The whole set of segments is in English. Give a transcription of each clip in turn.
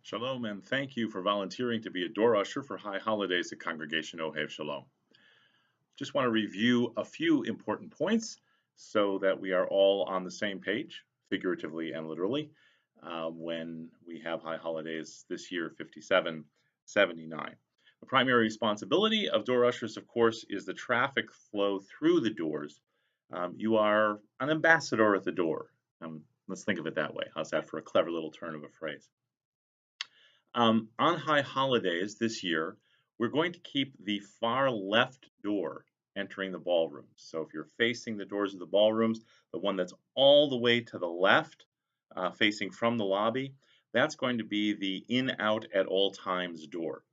Shalom, and thank you for volunteering to be a door usher for High Holidays at Congregation Ohev Shalom. Just want to review a few important points so that we are all on the same page, figuratively and literally, when we have High Holidays this year, 5779. The primary responsibility of door ushers, of course, is the traffic flow through the doors. You are an ambassador at the door. Let's think of it that way. How's that for a clever little turn of a phrase? On High Holidays this year, we're going to keep the far left door entering the ballrooms. So if you're facing the doors of the ballrooms, the one that's all the way to the left, facing from the lobby, that's going to be the in-out at all times door.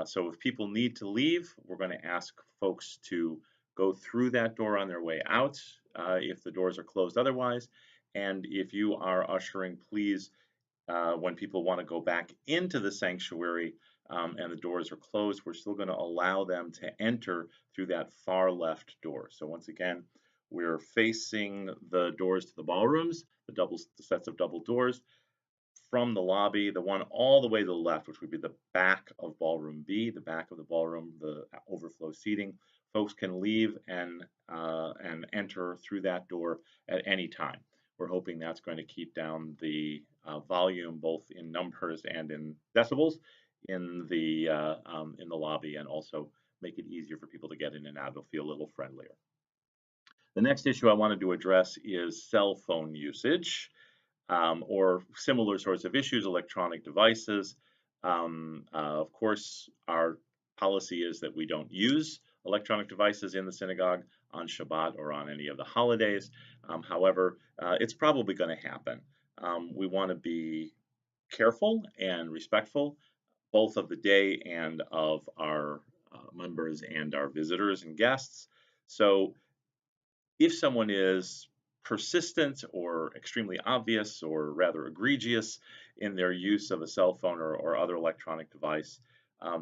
So if people need to leave, we're going to ask folks to go through that door on their way out if the doors are closed otherwise. And if you are ushering, please when people want to go back into the sanctuary and the doors are closed, we're still going to allow them to enter through that far left door. So once again, we're facing the doors to the ballrooms, the sets of double doors from the lobby, the one all the way to the left, which would be the back of ballroom B, the back of the ballroom, the overflow seating. Folks can leave and enter through that door at any time. We're hoping that's going to keep down the volume, both in numbers and in decibels, in the lobby, and also make it easier for people to get in and out. It'll feel a little friendlier. The next issue I wanted to address is cell phone usage. Or similar sorts of issues, electronic devices. Of course, our policy is that we don't use electronic devices in the synagogue on Shabbat or on any of the holidays. However, it's probably going to happen. We want to be careful and respectful, both of the day and of our members and our visitors and guests. So if someone is persistent or extremely obvious or rather egregious in their use of a cell phone or other electronic device,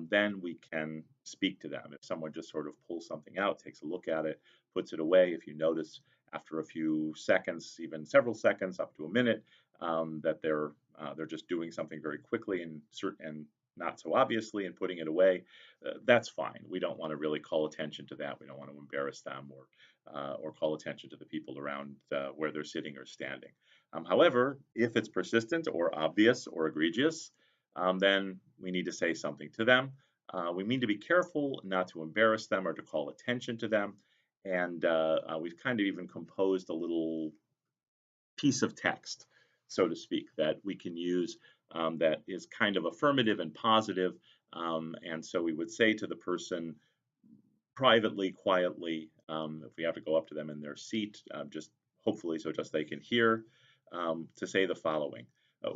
then we can speak to them. If someone just sort of pulls something out, takes a look at it, puts it away, if you notice after a few seconds, even several seconds, up to a minute, that they're just doing something very quickly and not so obviously and putting it away, that's fine. We don't want to really call attention to that. We don't want to embarrass them or call attention to the people around where they're sitting or standing. However, if it's persistent or obvious or egregious, then we need to say something to them. We need to be careful not to embarrass them or to call attention to them. And we've kind of even composed a little piece of text, so to speak, that we can use that is kind of affirmative and positive. And so we would say to the person privately, quietly, if we have to go up to them in their seat, just hopefully so just they can hear, to say the following.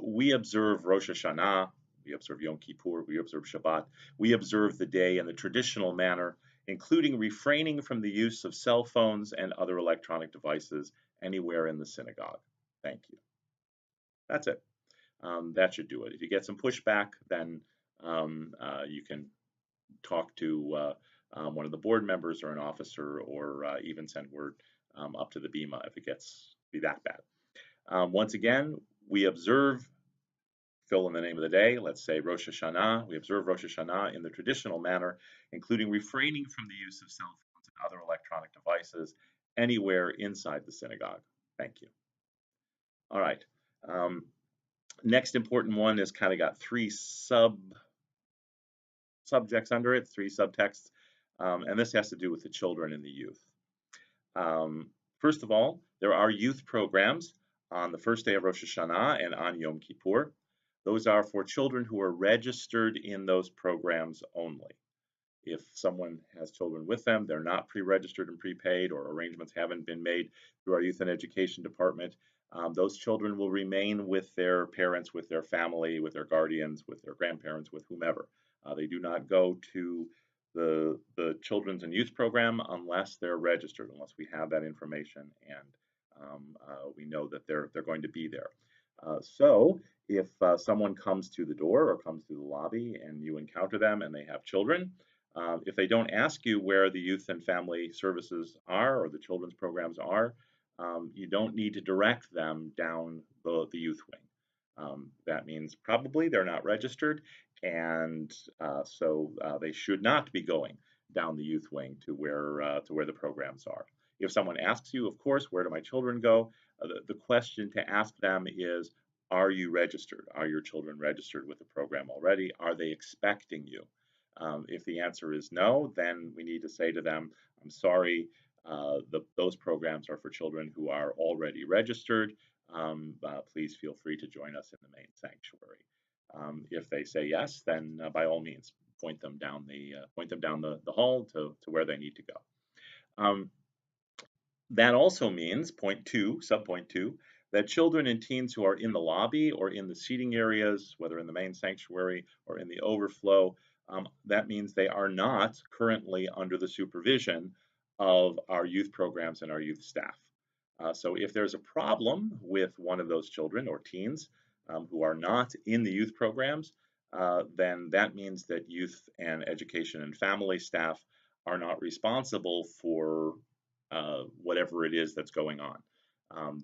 We observe Rosh Hashanah, we observe Yom Kippur, we observe Shabbat, we observe the day in the traditional manner, including refraining from the use of cell phones and other electronic devices anywhere in the synagogue. Thank you. That's it. That should do it. If you get some pushback, then you can talk to one of the board members or an officer, or even send word up to the Bima if it gets to be that bad. Once again, we observe, fill in the name of the day, let's say Rosh Hashanah. We observe Rosh Hashanah in the traditional manner, including refraining from the use of cell phones and other electronic devices anywhere inside the synagogue. Thank you. All right. Next important one is kind of got three subjects under it, three subtexts, and this has to do with the children and the youth. First of all, there are youth programs on the first day of Rosh Hashanah and on Yom Kippur. Those are for children who are registered in those programs only. If someone has children with them, they're not pre-registered and prepaid, or arrangements haven't been made through our Youth and Education Department, those children will remain with their parents, with their family, with their guardians, with their grandparents, with whomever. They do not go to the children's and youth program unless they're registered, unless we have that information and we know that they're going to be there. So if someone comes to the door or comes to the lobby and you encounter them and they have children, if they don't ask you where the youth and family services are or the children's programs are, you don't need to direct them down the youth wing. That means probably they're not registered, and so they should not be going down the youth wing to where the programs are. If someone asks you, of course, where do my children go? The question to ask them is, are you registered? Are your children registered with the program already? Are they expecting you? If the answer is no, then we need to say to them, I'm sorry, those programs are for children who are already registered. Please feel free to join us in the main sanctuary. If they say yes, then by all means, point them down the hall to where they need to go. That also means, point two, subpoint two, that children and teens who are in the lobby or in the seating areas, whether in the main sanctuary or in the overflow, that means they are not currently under the supervision of our youth programs and our youth staff. So if there's a problem with one of those children or teens who are not in the youth programs, then that means that youth and education and family staff are not responsible for whatever it is that's going on.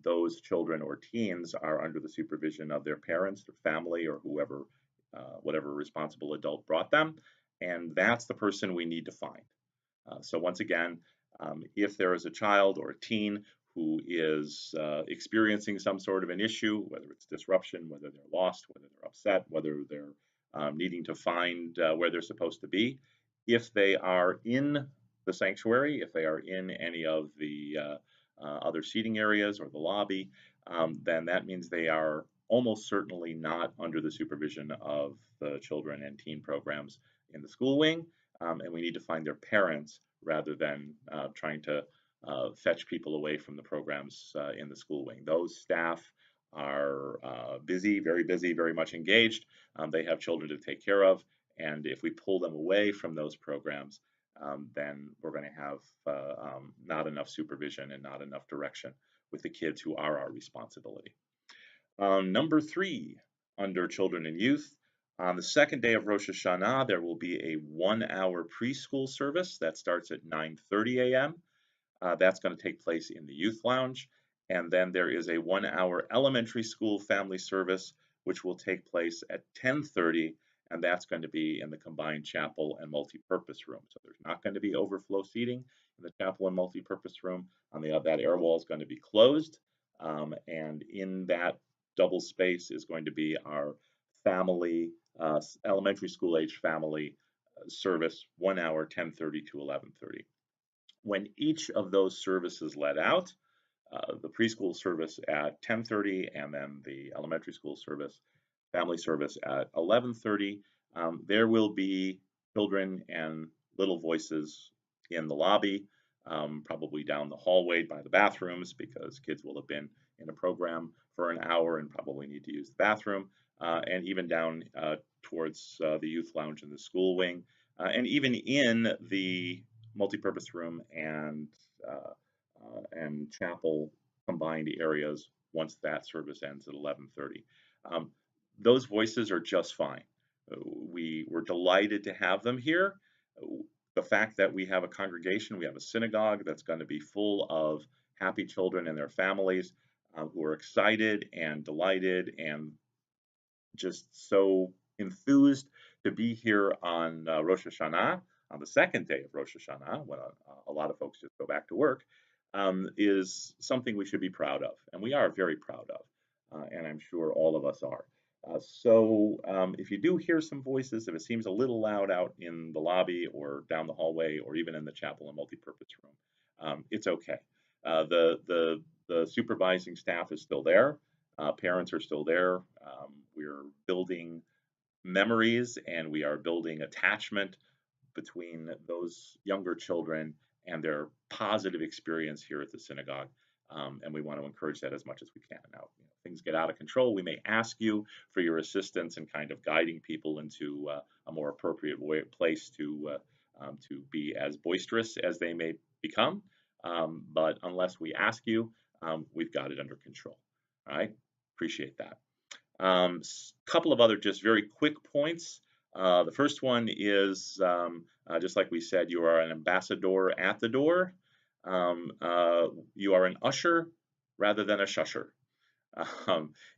Those children or teens are under the supervision of their parents, their family, or whoever, whatever responsible adult brought them, and that's the person we need to find. So once again, if there is a child or a teen who is experiencing some sort of an issue, whether it's disruption, whether they're lost, whether they're upset, whether they're needing to find where they're supposed to be, if they are in the sanctuary, if they are in any of the other seating areas or the lobby, then that means they are almost certainly not under the supervision of the children and teen programs in the school wing, and we need to find their parents rather than trying to fetch people away from the programs in the school wing. Those staff are busy, very much engaged. They have children to take care of, and if we pull them away from those programs, then we're going to have not enough supervision and not enough direction with the kids who are our responsibility. Number 3, under children and youth, on the second day of Rosh Hashanah, there will be a 1-hour preschool service that starts at 9:30 a.m. That's going to take place in the youth lounge. And then there is a 1-hour elementary school family service, which will take place at 10:30, and that's going to be in the combined chapel and multipurpose room. So there's not going to be overflow seating in the chapel and multipurpose room. That air wall is going to be closed, and in that double space is going to be our family, elementary school age family service, 1 hour, 10:30 to 11:30. When each of those services let out, the preschool service at 10:30 and then the elementary school service, family service at 11:30, there will be children and little voices in the lobby, probably down the hallway by the bathrooms, because kids will have been in a program for an hour and probably need to use the bathroom, and even down towards the youth lounge in the school wing, and even in the multipurpose room and chapel combined areas once that service ends at 11:30. Those voices are just fine. We were delighted to have them here. The fact that we have a congregation, we have a synagogue that's going to be full of happy children and their families who are excited and delighted and just so enthused to be here on Rosh Hashanah, on the second day of Rosh Hashanah, when a lot of folks just go back to work, is something we should be proud of. And we are very proud of, and I'm sure all of us are. So if you do hear some voices, if it seems a little loud out in the lobby or down the hallway or even in the chapel and multipurpose room, it's okay. The supervising staff is still there. Parents are still there. We're building memories and we are building attachment between those younger children and their positive experience here at the synagogue. And we want to encourage that as much as we can. Now, things get out of control. We may ask you for your assistance in kind of guiding people into a more appropriate place to be as boisterous as they may become. But unless we ask you, we've got it under control. All right, appreciate that. Couple of other just very quick points. The first one is, just like we said, you are an ambassador at the door. You are an usher rather than a shusher.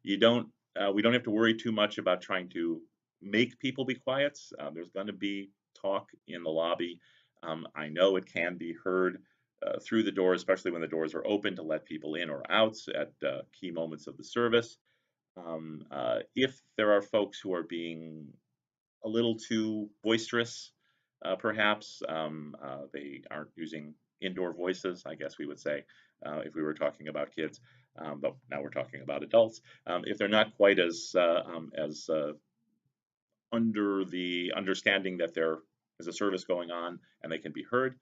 You don't we don't have to worry too much about trying to make people be quiet. There's going to be talk in the lobby. I know it can be heard through the door, especially when the doors are open to let people in or out at key moments of the service. If there are folks who are being a little too boisterous, perhaps they aren't using indoor voices, I guess we would say, if we were talking about kids. But now we're talking about adults. If they're not quite as under the understanding that there is a service going on and they can be heard,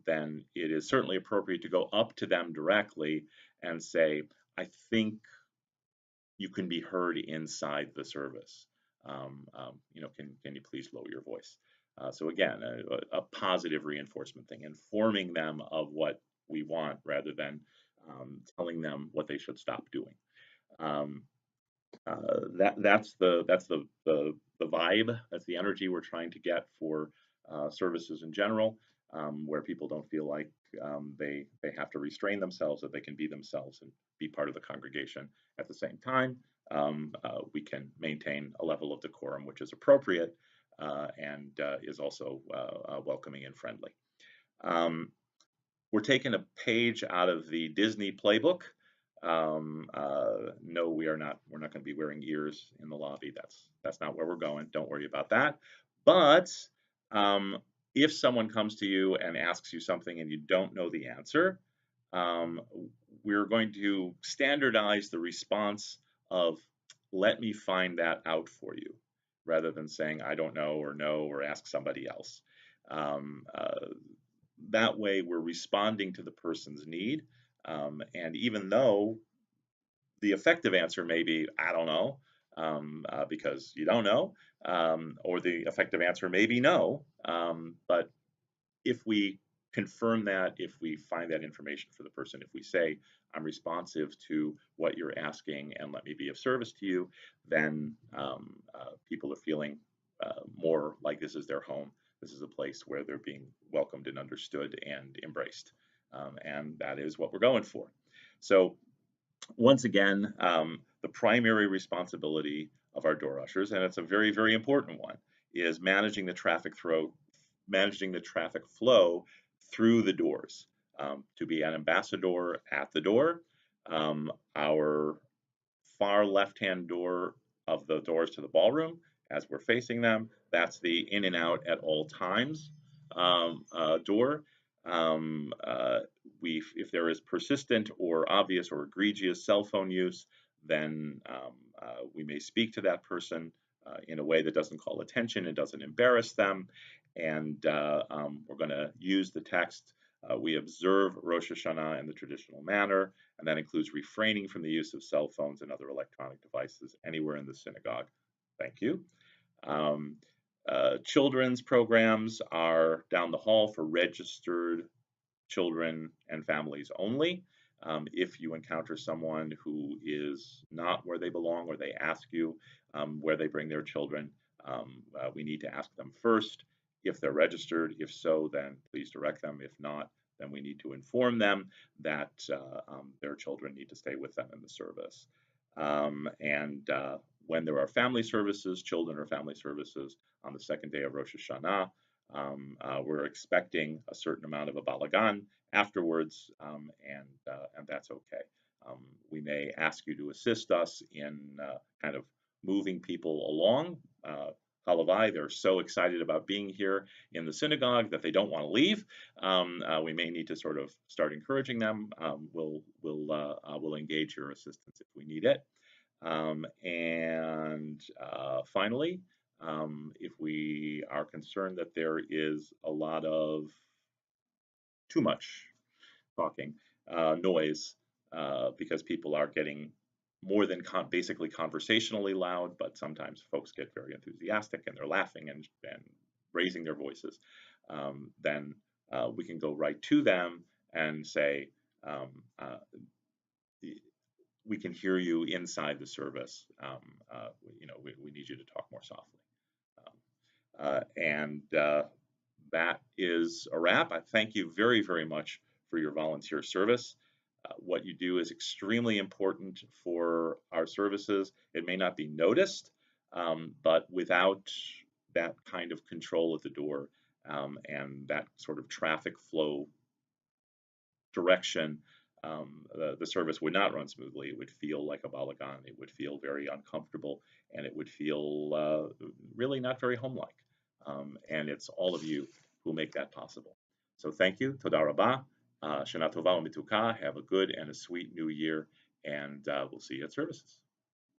then it is certainly appropriate to go up to them directly and say, I think you can be heard inside the service. Can you please lower your voice? So again, a positive reinforcement thing, informing them of what we want rather than telling them what they should stop doing. Um, that's the vibe. That's the energy we're trying to get for services in general, where people don't feel like they have to restrain themselves, that they can be themselves and be part of the congregation at the same time. We can maintain a level of decorum which is appropriate and is also welcoming and friendly. We're taking a page out of the Disney playbook. No, we are not. We're not going to be wearing ears in the lobby. That's not where we're going. Don't worry about that. But if someone comes to you and asks you something and you don't know the answer, um, we're going to standardize the response of "Let me find that out for you," rather than saying "I don't know" or "No" or "Ask somebody else." Um, uh, that way, we're responding to the person's need. And even though the effective answer may be, I don't know, because you don't know, or the effective answer may be no. But if we confirm that, if we find that information for the person, if we say, I'm responsive to what you're asking and let me be of service to you, then people are feeling more like this is their home. This is a place where they're being welcomed and understood and embraced. And that is what we're going for. So once again, the primary responsibility of our door ushers, and it's a very, very important one, is managing the traffic flow through the doors. To be an ambassador at the door, our far left-hand door of the doors to the ballroom, as we're facing them, that's the in and out at all times door. Um, uh, if there is persistent or obvious or egregious cell phone use, then we may speak to that person in a way that doesn't call attention and doesn't embarrass them. And we're going to use the text. We observe Rosh Hashanah in the traditional manner, and that includes refraining from the use of cell phones and other electronic devices anywhere in the synagogue. Thank you. Um, Children's programs are down the hall for registered children and families only. If you encounter someone who is not where they belong or they ask you where they bring their children, we need to ask them first if they're registered. If so, then please direct them. If not, then we need to inform them that their children need to stay with them in the service. And when there are family services, children or family services on the second day of Rosh Hashanah, we're expecting a certain amount of a balagan afterwards, and that's okay. We may ask you to assist us in kind of moving people along. Halavai, they're so excited about being here in the synagogue that they don't want to leave. We may need to sort of start encouraging them. We'll engage your assistance if we need it. And finally, if we are concerned that there is a lot of too much talking, noise, because people are getting more than basically conversationally loud, but sometimes folks get very enthusiastic and they're laughing and raising their voices, then we can go right to them and say, um, uh, we can hear you inside the service. We need you to talk more softly. And that is a wrap. I thank you very, very much for your volunteer service. What you do is extremely important for our services. It may not be noticed, but without that kind of control at the door and that sort of traffic flow direction, the service would not run smoothly. It would feel like a balagan. It would feel very uncomfortable, and it would feel really not very homelike. And it's all of you who make that possible. So thank you. Toda rabah. Shana tova u'mituka. Have a good and a sweet new year, and we'll see you at services.